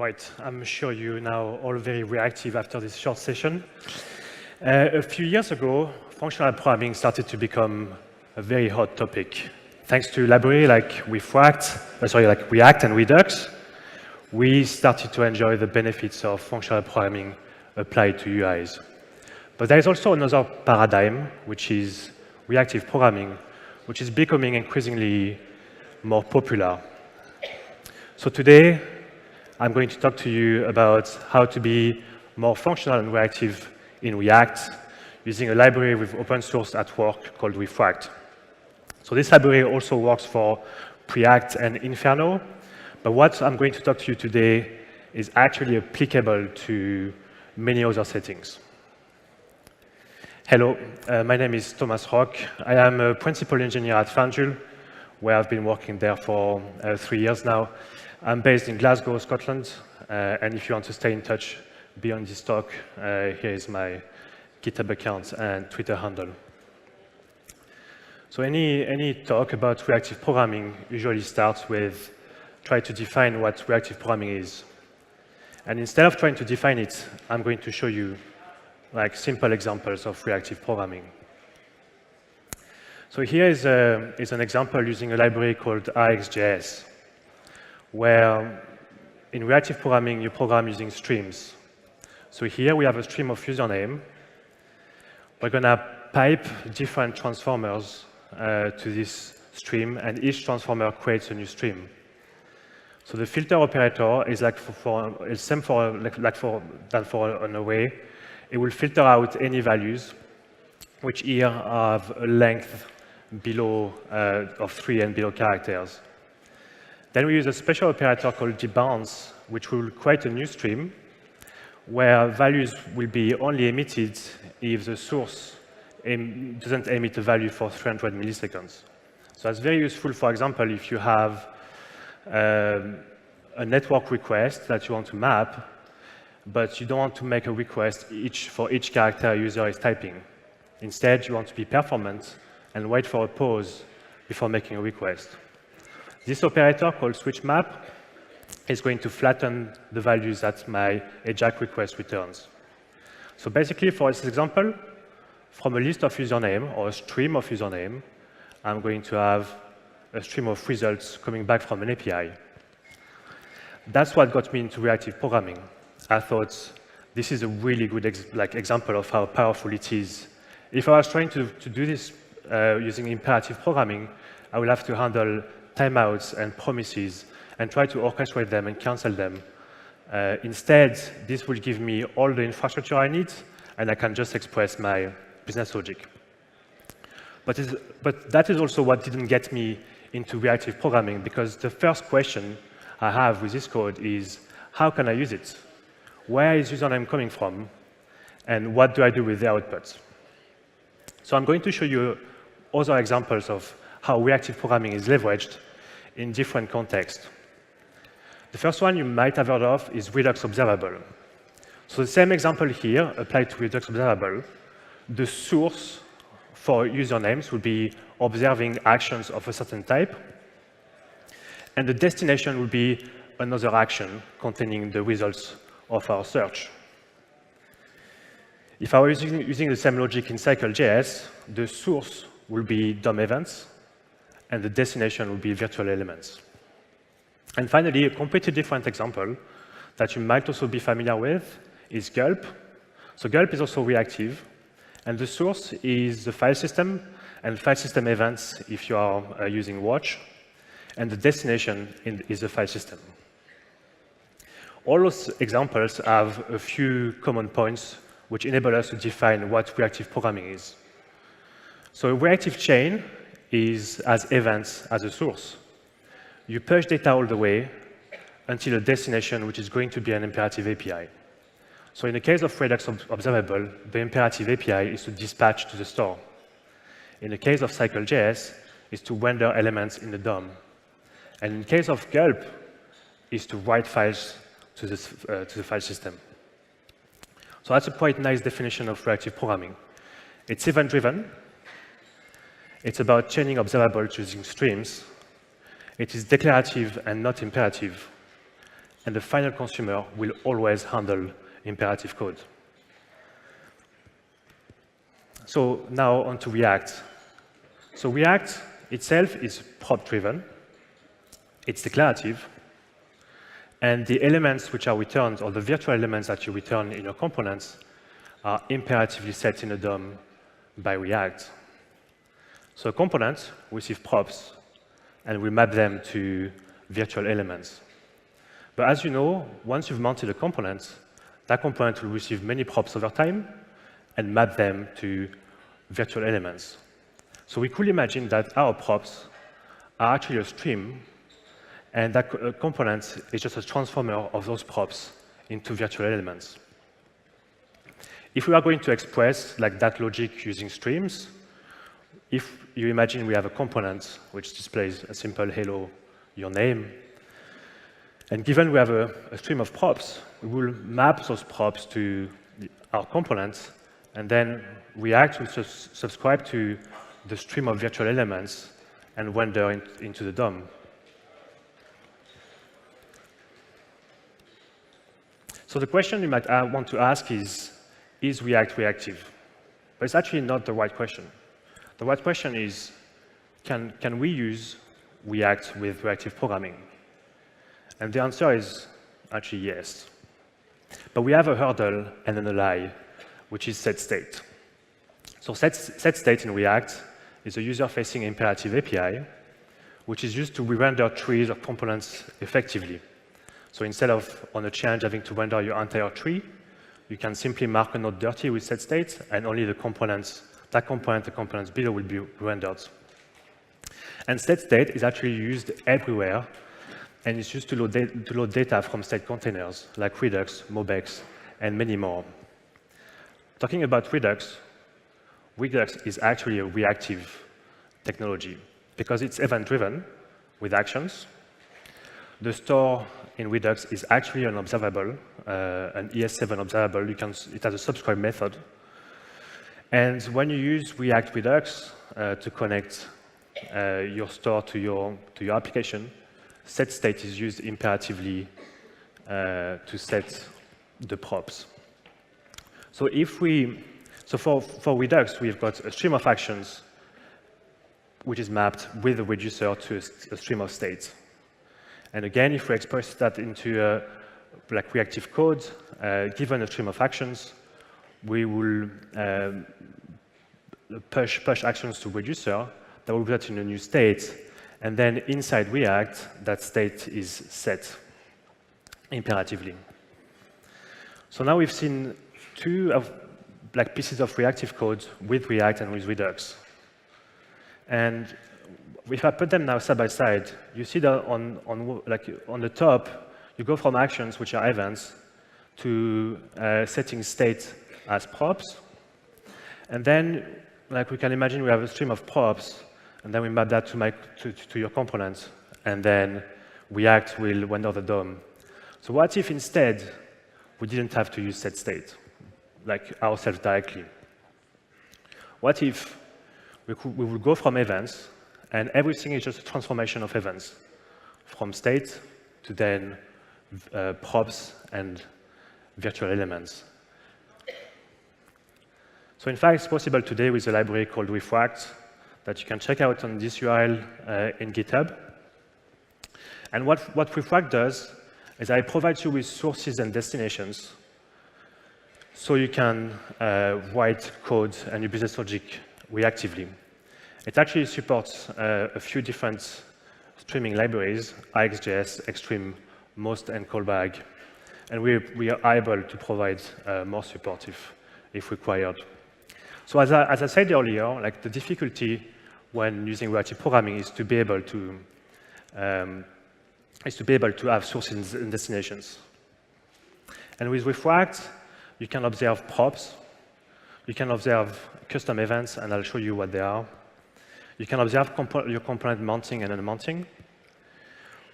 Right, I'm sure you're now all very reactive after this short session. A few years ago, functional programming started to become a very hot topic. Thanks to libraries like React and Redux, we started to enjoy the benefits of functional programming applied to UIs. But there is also another paradigm, which is reactive programming, which is becoming increasingly more popular. So today, I'm going to talk to you about how to be more functional and reactive in React using a library with open source at work called Refract. So this library also works for Preact and Inferno, but what I'm going to talk to you today is actually applicable to many other settings. Hello, my name is Thomas Roch. I am a principal engineer at Functional, where I've been working there for 3 years now. I'm based in Glasgow, Scotland, and if you want to stay in touch beyond this talk, here is my GitHub account and Twitter handle. So any talk about reactive programming usually starts with try to define what reactive programming is. And instead of trying to define it, I'm going to show you like simple examples of reactive programming. So here is an example using a library called RxJS, where in reactive programming, you program using streams. So here we have a stream of username. We're going to pipe different transformers to this stream, and each transformer creates a new stream. So the filter operator is like it's same than for an array. It will filter out any values, which here have a length below of 3 and below characters. Then we use a special operator called debounce, which will create a new stream where values will be only emitted if the source doesn't emit a value for 300 milliseconds. So that's very useful, for example, if you have a network request that you want to map, but you don't want to make a request for each character a user is typing. Instead, you want to be performant and wait for a pause before making a request. This operator called switchMap is going to flatten the values that my AJAX request returns. So basically, for this example, from a list of username or a stream of username, I'm going to have a stream of results coming back from an API. That's what got me into reactive programming. I thought this is a really good example of how powerful it is. If I was trying to do this using imperative programming, I will have to handle timeouts and promises and try to orchestrate them and cancel them. Instead, this will give me all the infrastructure I need, and I can just express my business logic. But that is also what didn't get me into reactive programming, because the first question I have with this code is, how can I use it? Where is username coming from? And what do I do with the outputs? So I'm going to show you other examples of how reactive programming is leveraged in different contexts. The first one you might have heard of is Redux Observable. So the same example here applied to Redux Observable. The source for usernames would be observing actions of a certain type, and the destination would be another action containing the results of our search. If I were using the same logic in Cycle.js, the source will be DOM events, and the destination will be virtual elements. And finally, a completely different example that you might also be familiar with is Gulp. So Gulp is also reactive, and the source is the file system and file system events if you are using Roch, and the destination is the file system. All those examples have a few common points which enable us to define what reactive programming is. So a reactive chain has events as a source. You push data all the way until a destination, which is going to be an imperative API. So in the case of Redux Observable, the imperative API is to dispatch to the store. In the case of Cycle.js, is to render elements in the DOM. And in the case of Gulp, is to write files to the file system. So that's a quite nice definition of reactive programming. It's event-driven. It's about chaining observables using streams. It is declarative and not imperative. and the final consumer will always handle imperative code. So now on to React. So React itself is prop-driven. It's declarative. And the elements which are returned, or the virtual elements that you return in your components, are imperatively set in a DOM by React. So a component receives props, and we map them to virtual elements. But as you know, once you've mounted a component, that component will receive many props over time and map them to virtual elements. So we could imagine that our props are actually a stream, and that component is just a transformer of those props into virtual elements. If we are going to express like that logic using streams, if you imagine we have a component which displays a simple hello, your name, and given we have a stream of props, we will map those props to our component, and then React will subscribe to the stream of virtual elements and render into the DOM. So the question you might want to ask is React reactive? But it's actually not the right question. The right question is, can we use React with reactive programming? And the answer is actually yes. But we have a hurdle and then a lie, which is set state. So set state in React is a user-facing imperative API, which is used to re-render trees of components effectively. So instead of, on a change, having to render your entire tree, you can simply mark a node dirty with set state, and only the components, the components below will be rendered. And set state is actually used everywhere, and it's used to load data from state containers, like Redux, Mobex, and many more. Talking about Redux is actually a reactive technology, because it's event-driven with actions. The store in Redux is actually an observable, an ES7 observable. It has a subscribe method. And when you use React Redux to connect your store to your application, set state is used imperatively to set the props. So for Redux, we've got a stream of actions which is mapped with a reducer to a stream of states. And again, if we express that into like reactive code, given a stream of actions, we will push actions to reducer that will result in a new state. And then inside React, that state is set imperatively. So now we've seen two pieces of reactive code with React and with Redux. And if I put them now side by side, you see that on the top, you go from actions, which are events, to setting state as props. And then, like we can imagine, we have a stream of props, and then we map that to your component, and then React will render the DOM. So what if instead we didn't have to use set state, like ourselves directly? What if we will go from events, and everything is just a transformation of events, from state to then props and virtual elements. So in fact, it's possible today with a library called Refract that you can check out on this URL in GitHub. And what Refract does is it provides you with sources and destinations so you can write code and your business logic reactively. It actually supports a few different streaming libraries, RxJS, Extreme, Most, and Callback. And we are able to provide more support if required. So as I said earlier, like the difficulty when using reactive programming is to be able to have sources and destinations. And with Refract, you can observe props. You can observe custom events, and I'll show you what they are. You can observe your component mounting and unmounting.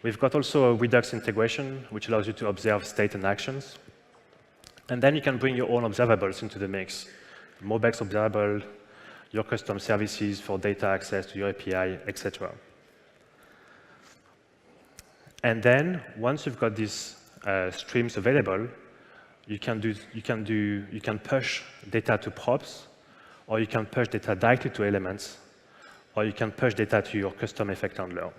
We've got also a Redux integration, which allows you to observe state and actions. And then you can bring your own observables into the mix. Mobex observable, your custom services for data access to your API, etc. And then, once you've got this streams available, you can push data to props, or you can push data directly to elements, or you can push data to your custom effect handler.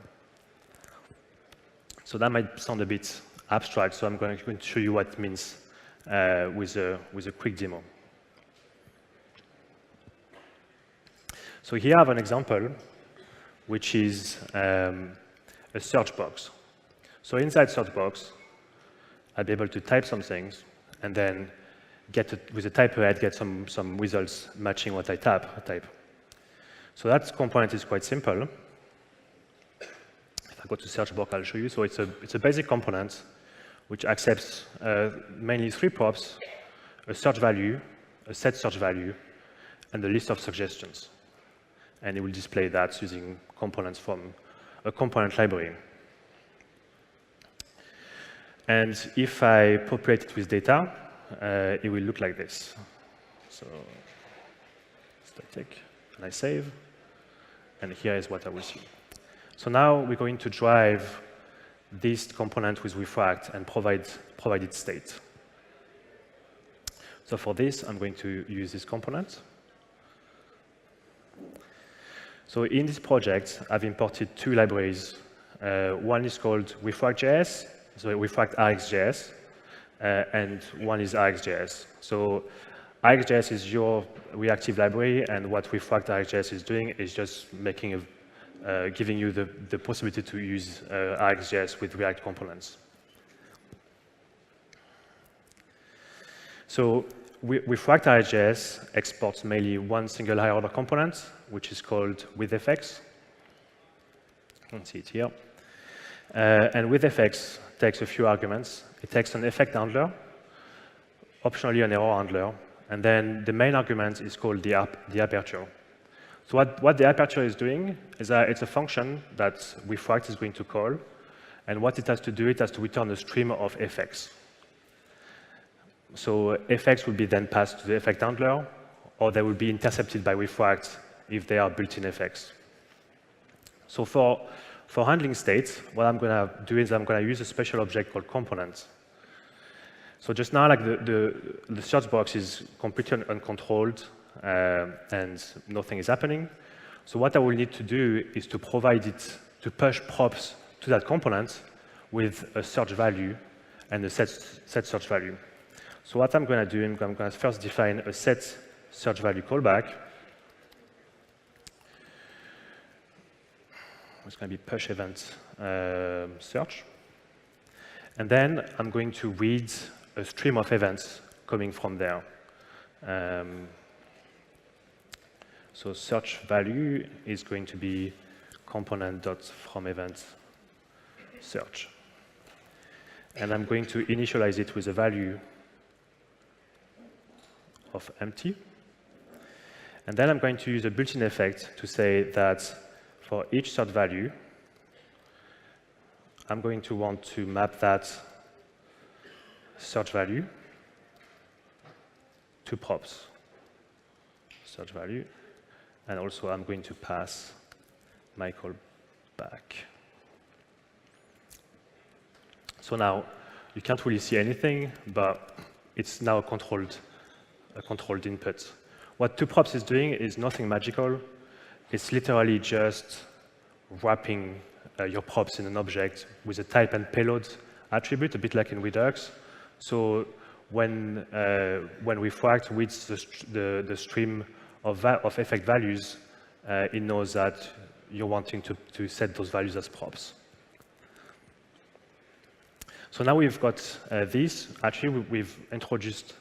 So that might sound a bit abstract, so I'm going to show you what it means with a quick demo. So here I have an example, which is a search box. So inside search box, I'll be able to type some things, and then with a type ahead, get some results matching what I type. So that component is quite simple. If I go to search box, I'll show you. So it's a basic component which accepts mainly 3 props, a search value, a set search value, and a list of suggestions. And it will display that using components from a component library. And if I populate it with data, it will look like this. So static, and I save, and here is what I will see. So now we're going to drive this component with Refract and provide its state. So for this, I'm going to use this component. So in this project, I've imported 2 libraries. One is called Refract.js, so Refract RxJS, and one is RxJS. So RxJS is your reactive library, and what Refract RxJS is doing is just giving you the possibility to use RxJS with React components. So Refract RxJS exports mainly one single higher order component, which is called withFX. You can see it here. And withFX takes a few arguments. It takes an effect handler, optionally an error handler, and then the main argument is called the aperture. So what the aperture is doing is that it's a function that Refract is going to call, and what it has to do, it has to return a stream of effects. So effects will be then passed to the effect handler, or they will be intercepted by Refract if they are built-in effects. So for handling states, what I'm going to do is I'm going to use a special object called component. So just now, like the search box is completely uncontrolled, and nothing is happening. So what I will need to do is to provide it, to push props to that component with a search value and a set search value. So what I'm going to do, I'm going to first define a set search value callback. It's going to be push event search. And then I'm going to read a stream of events coming from there. So search value is going to be component.fromEvent search. And I'm going to initialize it with a value of empty. And then I'm going to use a built-in effect to say that for each search value, I'm going to want to map that search value to props. Search value. And also, I'm going to pass my callback. So now, you can't really see anything, but it's now a controlled input. What toProps is doing is nothing magical. It's literally just wrapping your props in an object with a type and payload attribute, a bit like in Redux. So when Refract reads the stream of effect values, it knows that you're wanting to set those values as props. So now we've got this. Actually, we've introduced,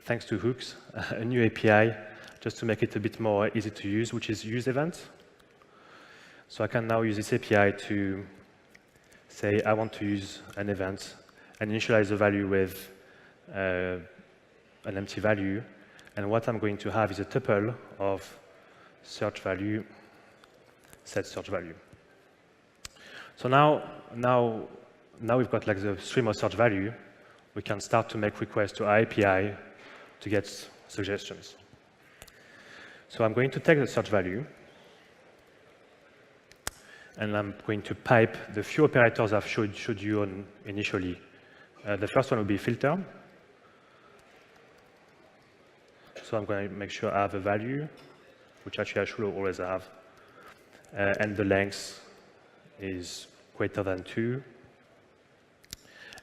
thanks to hooks, a new API just to make it a bit more easy to use, which is useEvent. So I can now use this API to say I want to use an event and initialize the value with an empty value. And what I'm going to have is a tuple of search value, set search value. So now we've got like the stream of search value. We can start to make requests to our API to get suggestions. So I'm going to take the search value, and I'm going to pipe the few operators I've showed you on initially The first one will be filter. So I'm going to make sure I have a value, which actually I should always have. And the length is greater than 2.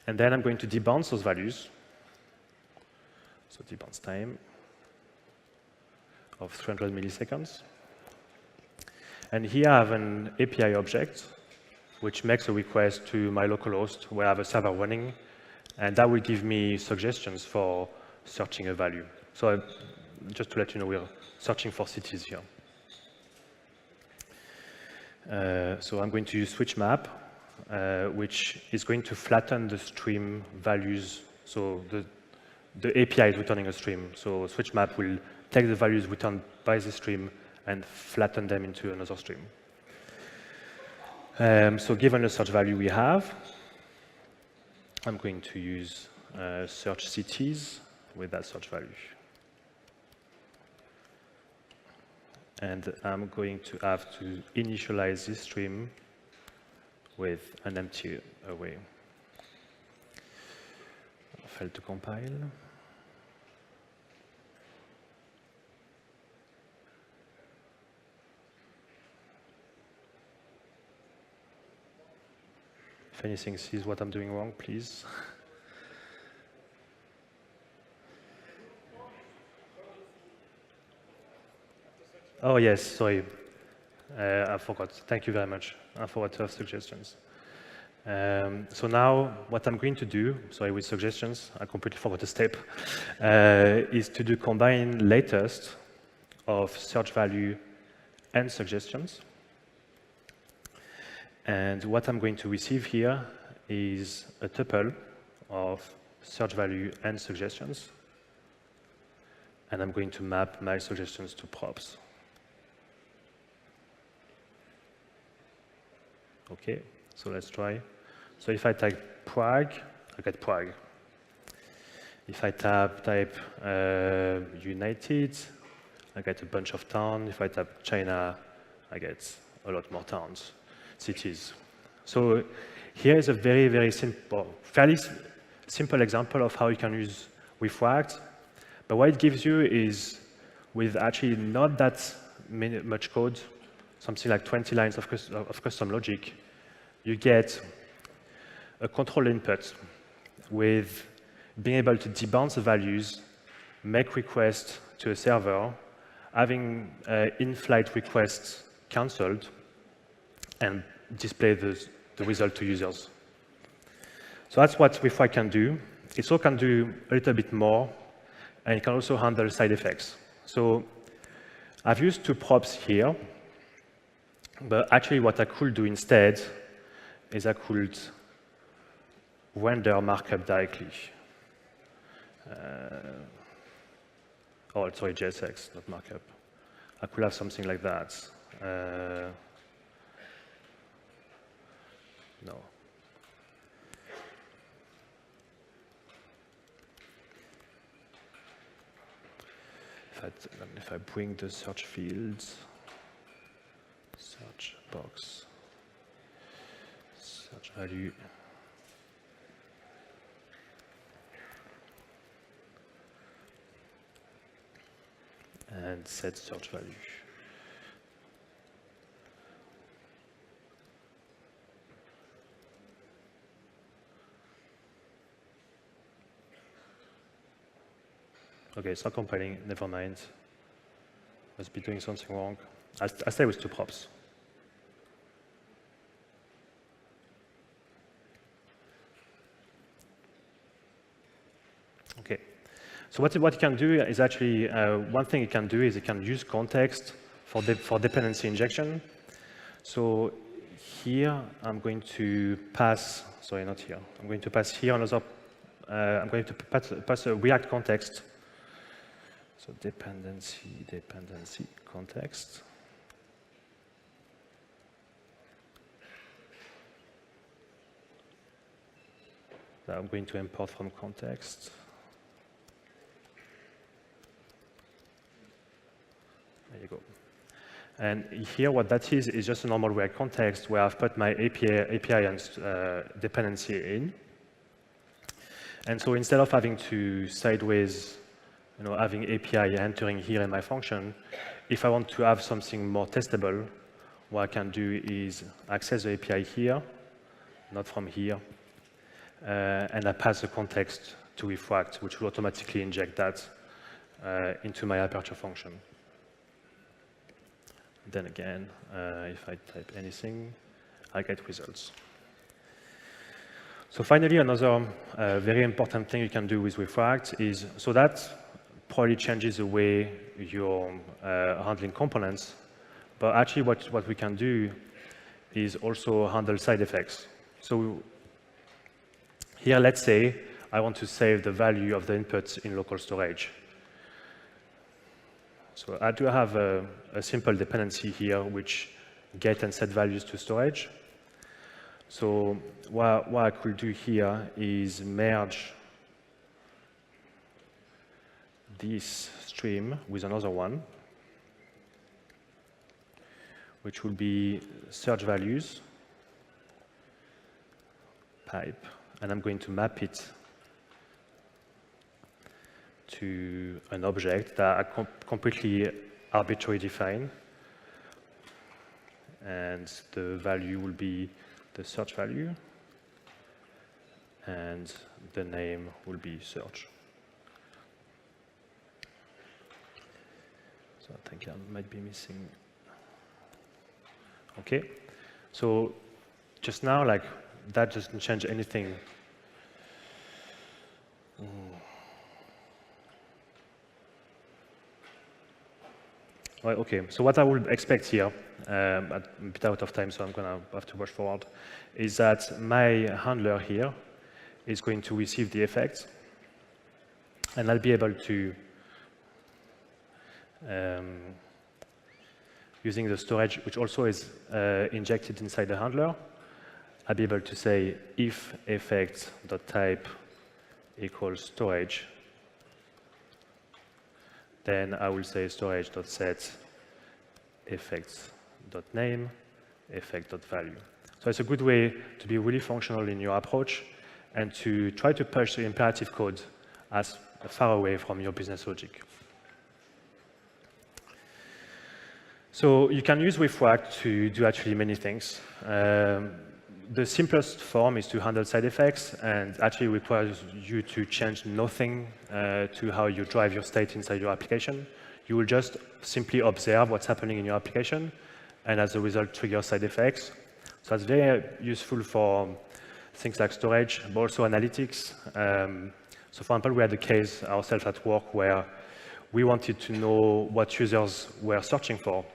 And then I'm going to debounce those values. So debounce time of 300 milliseconds. And here I have an API object, which makes a request to my localhost where I have a server running. And that will give me suggestions for searching a value. So just to let you know, we're searching for cities here. So I'm going to use switch map, which is going to flatten the stream values. So the API is returning a stream. So switch map will take the values returned by the stream and flatten them into another stream. So given the search value we have, I'm going to use search cities with that search value. And I'm going to have to initialize this stream with an empty array. Failed to compile. If anything sees what I'm doing wrong, please. Oh, yes, sorry. I forgot. Thank you very much. I forgot to have suggestions. So now what I'm going to do, sorry, with suggestions, I completely forgot a step, is to do combine latest of search value and suggestions. And what I'm going to receive here is a tuple of search value and suggestions. And I'm going to map my suggestions to props. OK, so let's try. So if I type Prague, I get Prague. If I type United, I get a bunch of towns. If I type China, I get a lot more towns, cities. So here is a very, very simple, fairly simple example of how you can use Refract. But what it gives you is, with actually not that much code, something like 20 lines of custom logic, you get a control input with being able to debounce the values, make requests to a server, having in-flight requests cancelled, and display the result to users. So that's what Refract can do. It also can do a little bit more, and it can also handle side effects. So I've used 2 props here. But actually, what I could do instead is I could render markup directly. Oh, sorry, JSX, not markup. I could have something like that. No. If I bring the search fields, search box, search value, and set search value. Okay, it's not compiling, never mind. Must be doing something wrong. I stay with 2 props. Okay, so what it can do is actually, one thing it can do is it can use context for dependency injection. So here I'm going to pass, sorry, not here. I'm going to pass here another, I'm going to pass a React context. So dependency context. That I'm going to import from context. There you go. And here, what that is just a normal React context where I've put my API and dependency in. And so instead of having to sideways, having API entering here in my function, if I want to have something more testable, what I can do is access the API here, not from here, and I pass the context to Refract, which will automatically inject that into my aperture function. Then again, if I type anything, I get results. So finally, another very important thing you can do with Refract is, so that probably changes the way you're handling components, but actually what we can do is also handle side effects. So here, let's say I want to save the value of the inputs in local storage. So I do have a simple dependency here which get and set values to storage. So what I could do here is merge this stream with another one, which will be search values pipe, and I'm going to map it to an object that I completely arbitrarily define, and the value will be the search value, and the name will be search. So I think I might be missing. Okay, so just now, like, that doesn't change anything. Well, okay, so what I would expect here, I'm a bit out of time, so I'm going to have to rush forward, is that my handler here is going to receive the effect, and I'll be able to, using the storage, which also is injected inside the handler, I'll be able to say if effect.type equals storage, then I will say storage.set effects.name, effect.value. So it's a good way to be really functional in your approach and to try to push the imperative code as far away from your business logic. So you can use Refract to do actually many things. The simplest form is to handle side effects, and actually requires you to change nothing to how you drive your state inside your application. You will just simply observe what's happening in your application, and as a result, trigger side effects. So that's very useful for things like storage, but also analytics. So for example, we had a case ourselves at work where we wanted to know what users were searching for,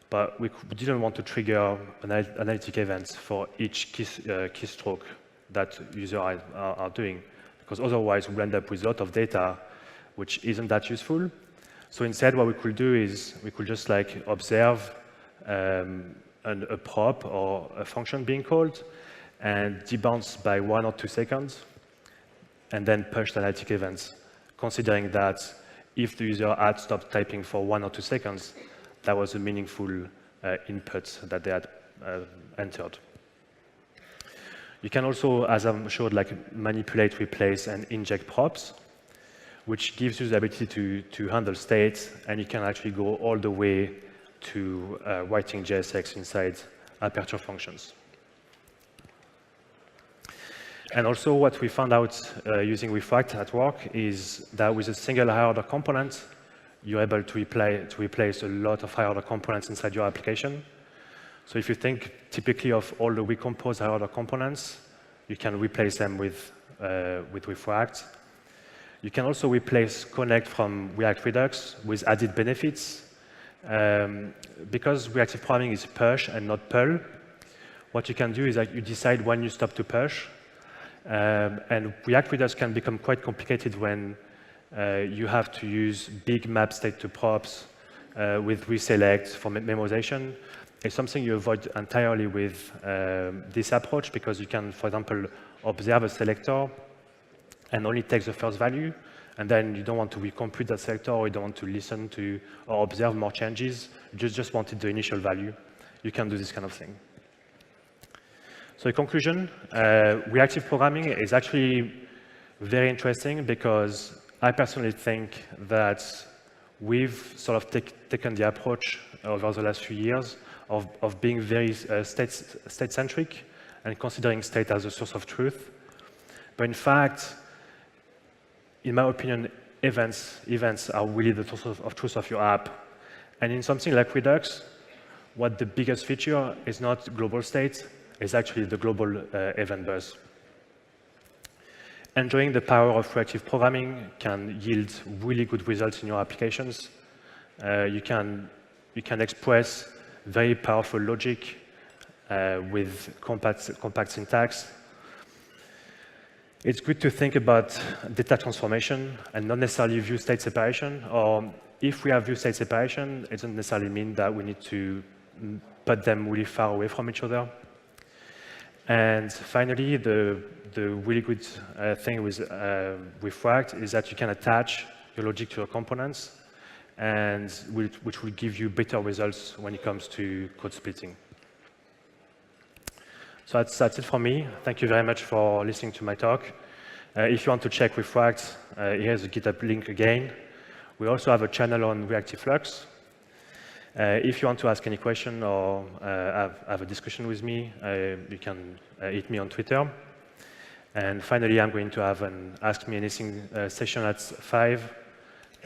but we didn't want to trigger analytic events for each keystroke that users are doing, because otherwise we'll end up with a lot of data which isn't that useful. So instead, what we could do is we could just like observe a prop or a function being called and debounce by 1 or 2 seconds, and then push the analytic events, considering that if the user had stopped typing for 1 or 2 seconds, that was a meaningful input that they had entered. You can also, as I showed, like manipulate, replace, and inject props, which gives you the ability to handle states, and you can actually go all the way to writing JSX inside aperture functions. And also what we found out using Refract at work is that with a single higher order component, you're able to replace a lot of higher order components inside your application. So if you think typically of all the recompose higher order components, you can replace them with Refract. You can also replace connect from React Redux with added benefits. Because reactive programming is push and not pull, what you can do is that you decide when you stop to push. And React Redux can become quite complicated when you have to use big map state to props with reselect for memorization. It's something you avoid entirely with this approach, because you can, for example, observe a selector and only take the first value, and then you don't want to recompute that selector, or you don't want to listen to or observe more changes. You just wanted the initial value. You can do this kind of thing. So in conclusion, reactive programming is actually very interesting because I personally think that we've sort of taken the approach over the last few years of being very state-centric and considering state as a source of truth. But in fact, in my opinion, events are really the source of truth of your app. And in something like Redux, what the biggest feature is not global state, it's actually the global event bus. Enjoying the power of reactive programming can yield really good results in your applications. You can express very powerful logic with compact syntax. It's good to think about data transformation and not necessarily view state separation. Or if we have view state separation, it doesn't necessarily mean that we need to put them really far away from each other. And finally, the really good thing with Refract is that you can attach your logic to your components, and which will give you better results when it comes to code splitting. So that's it for me. Thank you very much for listening to my talk. If you want to check Refract, here's the GitHub link again. We also have a channel on Reactive Flux. If you want to ask any question or have a discussion with me, you can hit me on Twitter. And finally, I'm going to have an Ask Me Anything session at 5.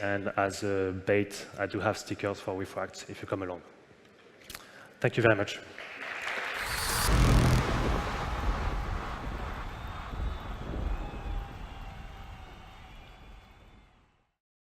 And as a bait, I do have stickers for Refract if you come along. Thank you very much.